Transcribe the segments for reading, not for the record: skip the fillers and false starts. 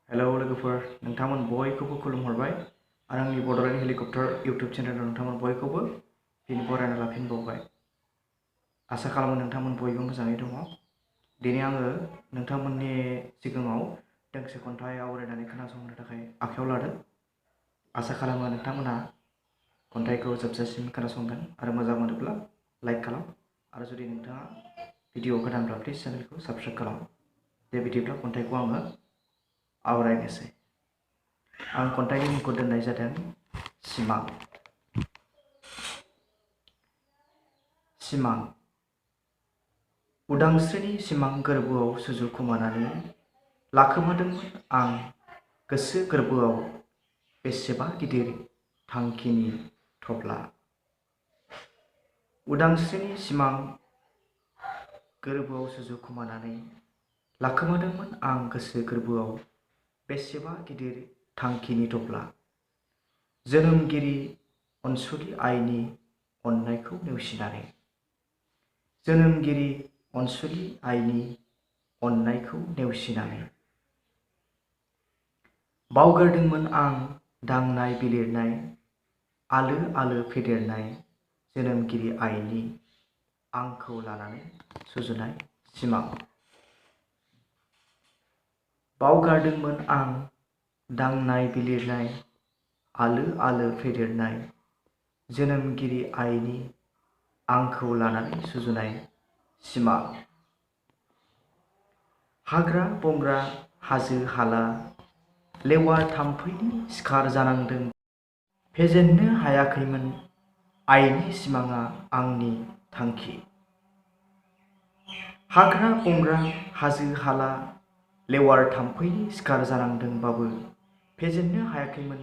Hello लोगोफोर, नोंथांमोन बयखौबो खुलुमहरबाय आरो आंनि बड'लेण्ड हेलिकप्टार इउट्युब चेनेलाव नोंथांमोन बयखौबो फिन बरायना लाफिनबावबाय। आसा खालामो नोंथांमोन बयबो मोजाङै दङ। दिनै आङो नोंथांमोननि सिगाङाव दोंसे खन्थाइ आवरायनानै खोनासंनो थाखाय आखायाव लादों। आसा खालामो नोंथांमोना खन्थाइखौ जोबजासिम खोनासंगोन आरो मोजां मोनोब्ला लाइक खालाम आरो जुदि नोंथाङा भिडिअ गोदानब्ला प्लिज चेनेलखौ साबस्क्राइब खालाम। दे बिदिब्ला खन्थाइखौ आङो आवरायनोसै। आं खन्थाइनि मुंखौ दोननाय जादों सिमां। सिमां। उदांस्रिनि सिमां गोरबोआव सुजुखुमानानै लाखोमादोंमोन आं गोसो गोरबोआव बेसेबा गिदिर थांखिनि थफ्ला। उदांस्रिनि सिमां गोरबोआव सुजुखुमानानै लाखोमादोंमोन आं गोसो गोरबोआव बेसेबा गिदिर थांखिनि थफ्ला। जोनोमगिरि अनसुलि आइनि अननायखौ नेवसिनानै। जोनोमगिरि अनसुलि आइनि अननायखौ नेवसिनानै। बावगारदोंमोन आं दांनाय बिलिरनाय आलो आलो फेदेरनाय जोनोमगिरि आइनि आंखौ लानानै सुजुनाय सिमां। बावगारदोंमोन आं दांनाय बिलिरनाय आलो आलो फेदेरनाय जोनोमगिरि आइनि आंखौ लानानै सुजुनाय सिमां। हाग्रा बंग्रा हाजो हाला लेवार थाम्फैनि सिखार जानांदों फेजेननो हायाखैमोन आइनि सिमाङा आंनि थांखि। हाग्रा बंग्रा हाजो हाला लेवार थाम्फैनि सिखार जानांदोंबाबो फेजेननो हायाखैमोन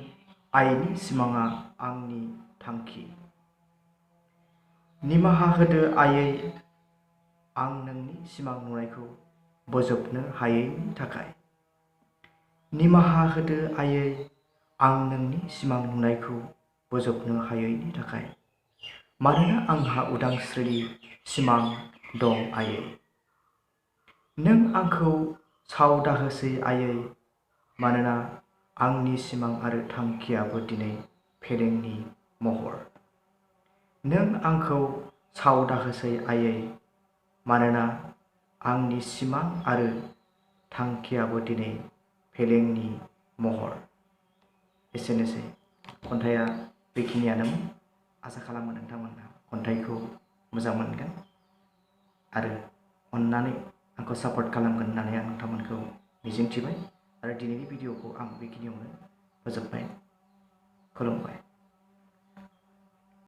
आइनि सिमाङा आंनि थांखि। निमाहा होदो आयै आं नोंनि सिमां नुनायखौ बोजबनो हायैनि थाखाय। निमाहा होदो आयै आं नोंनि सिमां नुनायखौ बोजबनो हायैनि थाखाय। मानोना आंहा उदांस्रिनि सिमां दं आयै। नों आंखौ साव दाहोसै आयै मानोना आंनि सिमां आरो थांखियाबो दिनै फेलेंनि महर। नों आंखौ साव दाहोसै आयै मानोना आंनि सिमां आरो थांखियाबो दिनै फेलेंनि महर। एसेनोसै खन्थाइया बेखिनियानोमोन। आसा खालामो नोंथांमोनहा खन्थाइखौ मोजां मोनगोन आरो अननानै आंखौ सापर्ट खालामगोन होननानै आं नोंथांमोनखौ मिजिंथिबाय आरो दिनैनि भिडिअखौ आं बेखिनियावनो फोजोबबाय। खुलुमबाय।